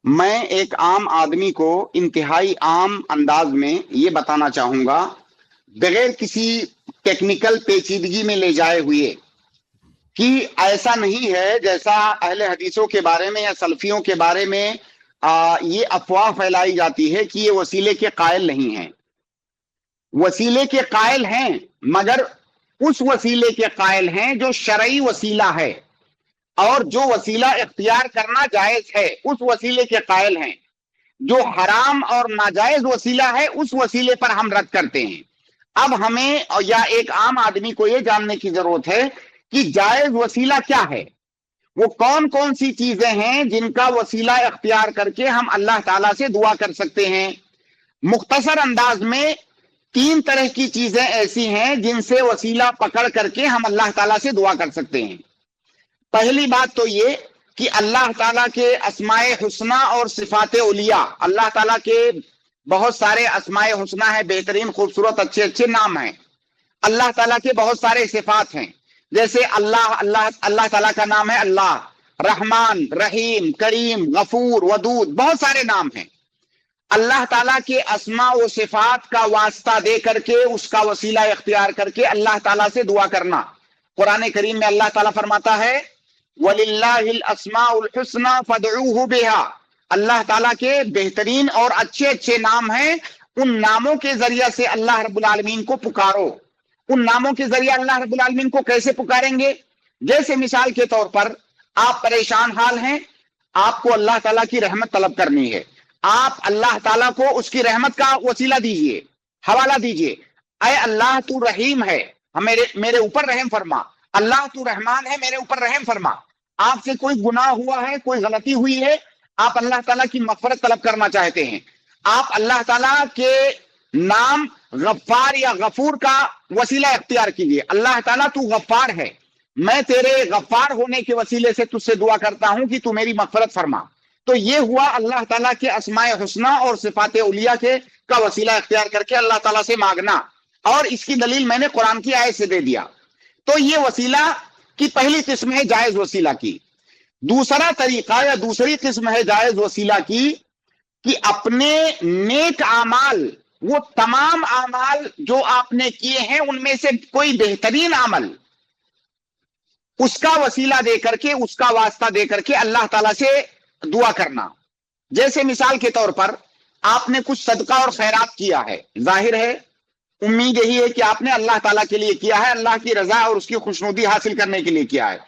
میں ایک عام آدمی کو انتہائی عام انداز میں یہ بتانا چاہوں گا، بغیر کسی ٹیکنیکل پیچیدگی میں لے جائے ہوئے، کہ ایسا نہیں ہے جیسا اہل حدیثوں کے بارے میں یا سلفیوں کے بارے میں یہ افواہ پھیلائی جاتی ہے کہ یہ وسیلے کے قائل نہیں ہیں۔ وسیلے کے قائل ہیں، مگر اس وسیلے کے قائل ہیں جو شرعی وسیلہ ہے، اور جو وسیلہ اختیار کرنا جائز ہے اس وسیلے کے قائل ہیں۔ جو حرام اور ناجائز وسیلہ ہے اس وسیلے پر ہم رد کرتے ہیں۔ اب ہمیں یا ایک عام آدمی کو یہ جاننے کی ضرورت ہے کہ جائز وسیلہ کیا ہے، وہ کون کون سی چیزیں ہیں جن کا وسیلہ اختیار کر کے ہم اللہ تعالیٰ سے دعا کر سکتے ہیں۔ مختصر انداز میں 3 طرح کی چیزیں ایسی ہیں جن سے وسیلہ پکڑ کر کے ہم اللہ تعالیٰ سے دعا کر سکتے ہیں۔ پہلی بات تو یہ کہ اللہ تعالیٰ کے اسماء حسنہ اور صفات علیہ، اللہ تعالیٰ کے بہت سارے اسماء حسنہ ہیں، بہترین خوبصورت اچھے اچھے نام ہیں۔ اللہ تعالیٰ کے بہت سارے صفات ہیں، جیسے اللہ تعالیٰ کا نام ہے اللہ، رحمان، رحیم، کریم، غفور، ودود، بہت سارے نام ہیں۔ اللہ تعالیٰ کے اسماء و صفات کا واسطہ دے کر کے، اس کا وسیلہ اختیار کر کے اللہ تعالیٰ سے دعا کرنا۔ قرآن کریم میں اللہ تعالیٰ فرماتا ہے وَلِلَّهِ الْأَسْمَاءُ الْحُسْنَى فَادْعُوهُ بِهَا، اللہ تعالیٰ کے بہترین اور اچھے اچھے نام ہیں، ان ناموں کے ذریعہ سے اللہ رب العالمین کو پکارو۔ ان ناموں کے ذریعہ اللہ رب العالمین کو کیسے پکاریں گے؟ جیسے مثال کے طور پر آپ پریشان حال ہیں، آپ کو اللہ تعالیٰ کی رحمت طلب کرنی ہے، آپ اللہ تعالیٰ کو اس کی رحمت کا وسیلہ دیجئے، حوالہ دیجئے۔ اے اللہ تو رحیم ہے، میرے اوپر رحم فرما۔ اللہ تو رحمان ہے، میرے اوپر رحم فرما۔ آپ سے کوئی گناہ ہوا ہے، کوئی غلطی ہوئی ہے، آپ اللہ تعالیٰ کی مغفرت طلب کرنا چاہتے ہیں، آپ اللہ تعالیٰ کے نام غفار یا غفور کا وسیلہ اختیار کیجئے۔ اللہ تعالیٰ تو غفار ہے، میں تیرے غفار ہونے کے وسیلے سے تجھ سے دعا کرتا ہوں کہ تو میری مغفرت فرما۔ تو یہ ہوا اللہ تعالیٰ کے اسماء حسنہ اور صفات علیہ کا وسیلہ اختیار کر کے اللہ تعالیٰ سے مانگنا، اور اس کی دلیل میں نے قرآن کی آیت سے دے دیا۔ تو یہ وسیلہ کی پہلی قسم ہے جائز وسیلہ کی۔ دوسرا طریقہ یا دوسری قسم ہے جائز وسیلہ کی کہ اپنے نیک اعمال، وہ تمام اعمال جو آپ نے کیے ہیں ان میں سے کوئی بہترین عمل، اس کا وسیلہ دے کر کے، اس کا واسطہ دے کر کے اللہ تعالیٰ سے دعا کرنا۔ جیسے مثال کے طور پر آپ نے کچھ صدقہ اور خیرات کیا ہے، ظاہر ہے امید یہی ہے کہ آپ نے اللہ تعالیٰ کے لیے کیا ہے، اللہ کی رضا اور اس کی خوشنودی حاصل کرنے کے لیے کیا ہے۔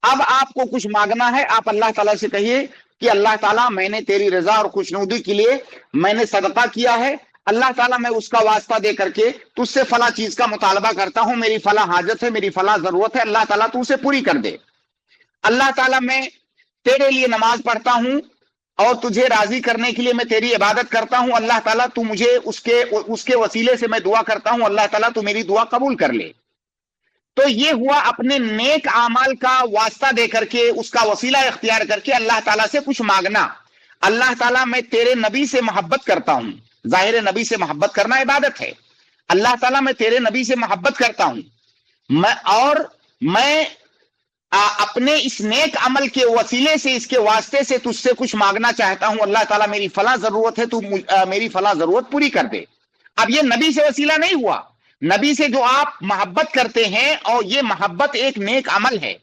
اب آپ کو کچھ مانگنا ہے، آپ اللہ تعالیٰ سے کہیے کہ اللہ تعالیٰ میں نے تیری رضا اور خوشنودی کے لیے میں نے صدقہ کیا ہے، اللہ تعالیٰ میں اس کا واسطہ دے کر کے تجھ سے فلاں چیز کا مطالبہ کرتا ہوں، میری فلاں حاجت ہے، میری فلاں ضرورت ہے، اللہ تعالیٰ تو اسے پوری کر دے۔ اللہ تعالیٰ میں تیرے لیے نماز پڑھتا ہوں اور تجھے راضی کرنے کے لیے میں تیری عبادت کرتا ہوں، اللہ تعالیٰ تو مجھے اس کے وسیلے سے میں دعا کرتا ہوں، اللہ تعالیٰ تو میری دعا قبول کر لے۔ تو یہ ہوا اپنے نیک اعمال کا واسطہ دے کر کے، اس کا وسیلہ اختیار کر کے اللہ تعالیٰ سے کچھ مانگنا۔ اللہ تعالیٰ میں تیرے نبی سے محبت کرتا ہوں، ظاہر نبی سے محبت کرنا عبادت ہے۔ اللہ تعالیٰ میں تیرے نبی سے محبت کرتا ہوں، میں اپنے اس نیک عمل کے وسیلے سے، اس کے واسطے سے تجھ سے کچھ مانگنا چاہتا ہوں، اللہ تعالیٰ میری فلاں ضرورت ہے، تو میری فلاں ضرورت پوری کر دے۔ اب یہ نبی سے وسیلہ نہیں ہوا، نبی سے جو آپ محبت کرتے ہیں، اور یہ محبت ایک نیک عمل ہے،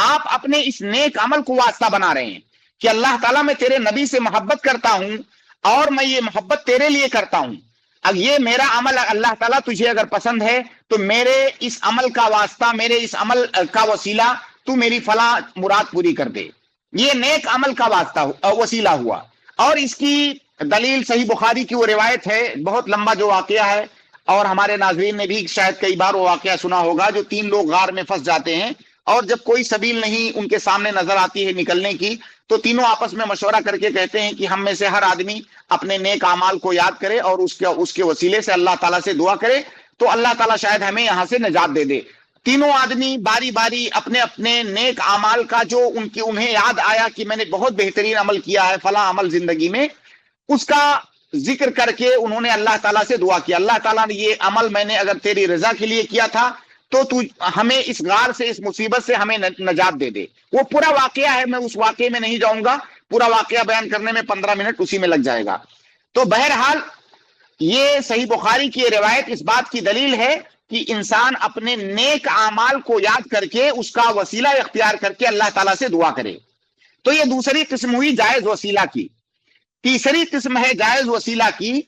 آپ اپنے اس نیک عمل کو واسطہ بنا رہے ہیں کہ اللہ تعالیٰ میں تیرے نبی سے محبت کرتا ہوں اور میں یہ محبت تیرے لیے کرتا ہوں۔ اب یہ میرا عمل اللہ تعالیٰ تجھے اگر پسند ہے تو میرے اس عمل کا واسطہ، میرے اس عمل کا وسیلہ تو میری فلاں مراد پوری کر دے۔ یہ نیک عمل کا واسطہ وسیلہ ہوا۔ اور اس کی دلیل صحیح بخاری کی وہ روایت ہے، بہت لمبا جو واقعہ ہے، اور ہمارے ناظرین نے بھی شاید کئی بار وہ واقعہ سنا ہوگا، جو 3 لوگ غار میں پھنس جاتے ہیں اور جب کوئی سبیل نہیں ان کے سامنے نظر آتی ہے نکلنے کی، تو تینوں آپس میں مشورہ کر کے کہتے ہیں کہ ہم میں سے ہر آدمی اپنے نیک اعمال کو یاد کرے اور اس کے وسیلے سے اللہ تعالیٰ سے دعا کرے، تو اللہ تعالیٰ شاید ہمیں یہاں سے نجات دے دے۔ تینوں آدمی باری باری اپنے اپنے نیک اعمال کا جو انہیں یاد آیا کہ میں نے بہت بہترین عمل کیا ہے، فلاں عمل زندگی میں، اس کا ذکر کر کے انہوں نے اللہ تعالیٰ سے دعا کیا، اللہ تعالیٰ نے یہ عمل میں نے اگر تیری رضا کے لیے کیا تھا تو ہمیں اس غار سے، اس مصیبت سے ہمیں نجات دے دے۔ وہ پورا واقعہ ہے، میں اس واقعے میں نہیں جاؤں گا، پورا واقعہ بیان کرنے میں 15 منٹ اسی میں لگ جائے گا. تو بہرحال یہ صحیح بخاری کی روایت اس بات کی دلیل ہے کہ انسان اپنے نیک اعمال کو یاد کر کے اس کا وسیلہ اختیار کر کے اللہ تعالیٰ سے دعا کرے. تو یہ دوسری قسم ہوئی جائز وسیلہ کی. تیسری قسم ہے جائز وسیلہ کی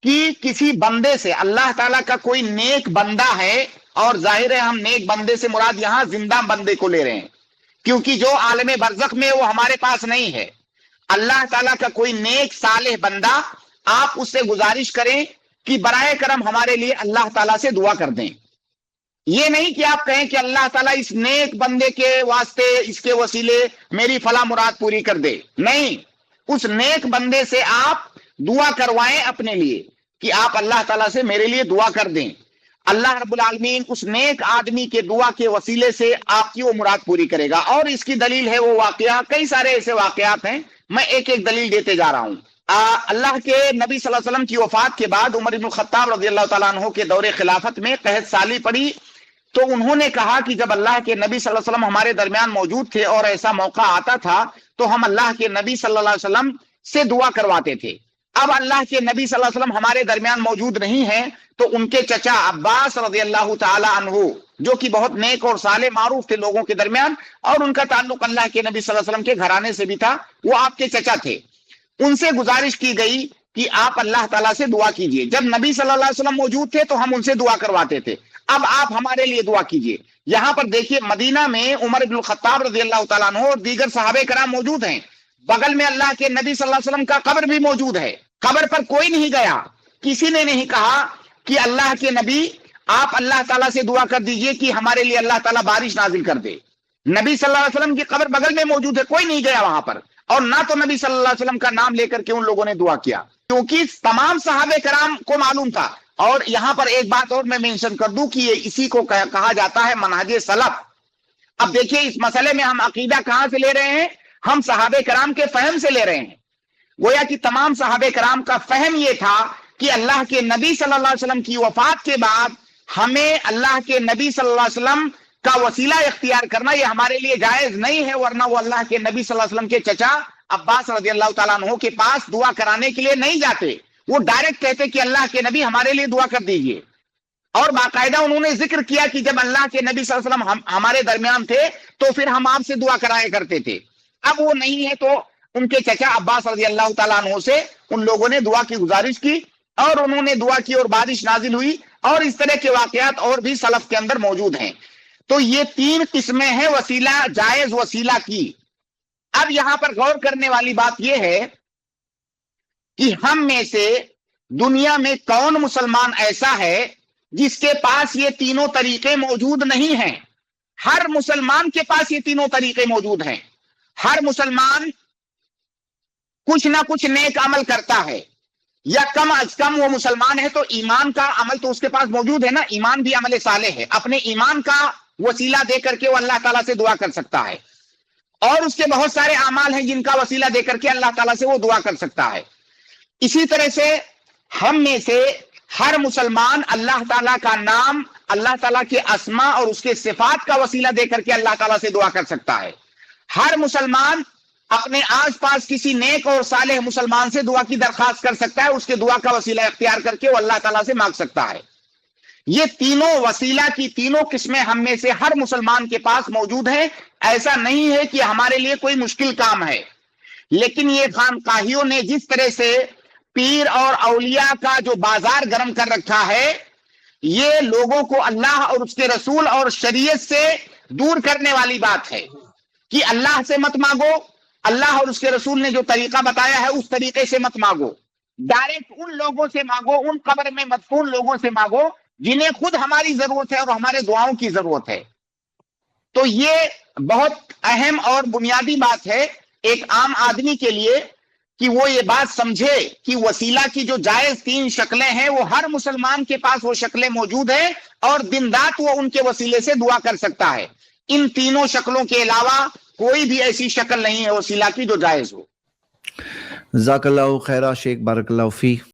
کہ کسی بندے سے, اللہ تعالیٰ کا کوئی نیک بندہ ہے, اور ظاہر ہے ہم نیک بندے سے مراد یہاں زندہ بندے کو لے رہے ہیں, کیونکہ جو عالم برزخ میں وہ ہمارے پاس نہیں ہے. اللہ تعالیٰ کا کوئی نیک صالح بندہ, آپ اس سے گزارش کریں کہ برائے کرم ہمارے لیے اللہ تعالیٰ سے دعا کر دیں. یہ نہیں کہ آپ کہیں کہ اللہ تعالیٰ اس نیک بندے کے واسطے, اس کے وسیلے میری فلاں مراد پوری کر دے. نہیں, اس نیک بندے سے آپ دعا کروائیں اپنے لیے کہ آپ اللہ تعالیٰ سے میرے لیے دعا کر دیں. اللہ رب العالمین اس نیک آدمی کے دعا کے وسیلے سے آپ کی وہ مراد پوری کرے گا. اور اس کی دلیل ہے وہ واقعہ, کئی سارے ایسے واقعات ہیں, میں ایک ایک دلیل دیتے جا رہا ہوں. اللہ کے نبی صلی اللہ علیہ وسلم کی وفات کے بعد عمر بن الخطاب رضی اللہ تعالیٰ عنہ کے دور خلافت میں قحط سالی پڑی, تو انہوں نے کہا کہ جب اللہ کے نبی صلی اللہ علیہ وسلم ہمارے درمیان موجود تھے اور ایسا موقع آتا تھا تو ہم اللہ کے نبی صلی اللہ علیہ وسلم سے دعا کرواتے تھے. اب اللہ کے نبی صلی اللہ علیہ وسلم ہمارے درمیان موجود نہیں ہیں, تو ان کے چچا عباس رضی اللہ تعالی عنہ, جو کہ بہت نیک اور صالح معروف تھے لوگوں کے درمیان, اور ان کا تعلق اللہ کے نبی صلی اللہ علیہ وسلم کے گھرانے سے بھی تھا, وہ آپ کے چچا تھے. ان سے گزارش کی گئی کہ آپ اللہ تعالیٰ سے دعا کیجئے. جب نبی صلی اللہ علیہ وسلم موجود تھے تو ہم ان سے دعا کرواتے تھے, اب آپ ہمارے لیے دعا کیجئے. یہاں پر دیکھیے, مدینہ میں عمر بن الخطاب رضی اللہ تعالیٰ عنہ اور دیگر صحابہ کرام موجود ہیں, بغل میں اللہ کے نبی صلی اللہ علیہ وسلم کا قبر بھی موجود ہے. قبر پر کوئی نہیں گیا, کسی نے نہیں کہا کہ اللہ کے نبی آپ اللہ تعالیٰ سے دعا کر دیجئے کہ ہمارے لیے اللہ تعالیٰ بارش نازل کر دے. نبی صلی اللہ علیہ وسلم کی قبر بغل میں موجود ہے, کوئی نہیں گیا وہاں پر, اور نہ تو نبی صلی اللہ علیہ وسلم کا نام لے کر کے ان لوگوں نے دعا کیا, کیونکہ تمام صحابہ کرام کو معلوم تھا. اور یہاں پر ایک بات اور میں مینشن کر دوں کہ یہ اسی کو کہا جاتا ہے منہج سلف. اب دیکھیے, اس مسئلے میں ہم عقیدہ کہاں سے لے رہے ہیں, ہم صحابہ کرام کے فہم سے لے رہے ہیں. گویا کہ تمام صحابہ کرام کا فہم یہ تھا کہ اللہ کے نبی صلی اللہ علیہ وسلم کی وفات کے بعد ہمیں اللہ کے نبی صلی اللہ علیہ وسلم کا وسیلہ اختیار کرنا یہ ہمارے لیے جائز نہیں ہے, ورنہ وہ اللہ کے نبی صلی اللہ علیہ وسلم کے چچا عباس رضی اللہ تعالیٰ عنہ کے پاس دعا کرانے کے لیے نہیں جاتے, وہ ڈائریکٹ کہتے کہ اللہ کے نبی ہمارے لیے دعا کر دیجئے. اور باقاعدہ انہوں نے ذکر کیا کہ جب اللہ کے نبی صلی اللہ علیہ وسلم ہمارے درمیان تھے تو پھر ہم آپ سے دعا کرایا کرتے تھے. اب وہ نہیں ہے تو ان کے چچا عباس رضی اللہ تعالیٰ عنہ سے ان لوگوں نے دعا کی گزارش کی, اور انہوں نے دعا کی اور بارش نازل ہوئی, اور اس طرح کے واقعات اور بھی سلف کے اندر موجود ہیں. تو یہ 3 قسمیں ہیں وسیلہ, جائز وسیلہ کی. اب یہاں پر غور کرنے والی بات یہ ہے کہ ہم میں سے دنیا میں کون مسلمان ایسا ہے جس کے پاس یہ تینوں طریقے موجود نہیں ہیں. ہر مسلمان کے پاس یہ تینوں طریقے موجود ہیں. ہر مسلمان کچھ نہ کچھ نیک عمل کرتا ہے, یا کم از کم وہ مسلمان ہے تو ایمان کا عمل تو اس کے پاس موجود ہے نا, ایمان بھی عمل صالح ہے. اپنے ایمان کا وسیلہ دے کر کے وہ اللہ تعالیٰ سے دعا کر سکتا ہے, اور اس کے بہت سارے اعمال ہیں جن کا وسیلہ دے کر کے اللہ تعالیٰ سے وہ دعا کر سکتا ہے. اسی طرح سے ہم میں سے ہر مسلمان اللہ تعالیٰ کا نام, اللہ تعالیٰ کے اسما اور اس کے صفات کا وسیلہ دے کر کے اللہ تعالیٰ سے دعا کر سکتا ہے. ہر مسلمان اپنے آس پاس کسی نیک اور صالح مسلمان سے دعا کی درخواست کر سکتا ہے, اس کے دعا کا وسیلہ اختیار کر کے وہ اللہ تعالیٰ سے مانگ سکتا ہے. یہ تینوں وسیلہ کی تینوں قسمیں ہم میں سے ہر مسلمان کے پاس موجود ہیں. ایسا نہیں ہے کہ ہمارے لیے کوئی مشکل کام ہے, لیکن یہ خانقاہیوں نے جس طرح سے پیر اور اولیاء کا جو بازار گرم کر رکھا ہے, یہ لوگوں کو اللہ اور اس کے رسول اور شریعت سے دور کرنے والی بات ہے کہ اللہ سے مت مانگو, اللہ اور اس کے رسول نے جو طریقہ بتایا ہے اس طریقے سے مت مانگو, ڈائریکٹ ان لوگوں سے مانگو, ان قبر میں مدفون لوگوں سے مانگو جنہیں خود ہماری ضرورت ہے اور ہمارے دعاؤں کی ضرورت ہے. تو یہ بہت اہم اور بنیادی بات ہے ایک عام آدمی کے لیے کہ وہ یہ بات سمجھے کہ وسیلہ کی جو جائز 3 شکلیں ہیں وہ ہر مسلمان کے پاس وہ شکلیں موجود ہیں, اور دن رات وہ ان کے وسیلے سے دعا کر سکتا ہے. ان تینوں شکلوں کے علاوہ کوئی بھی ایسی شکل نہیں ہے وسیلہ کی جو جائز ہو. جزاک اللہ خیرہ شیخ, بارک اللہ فیک.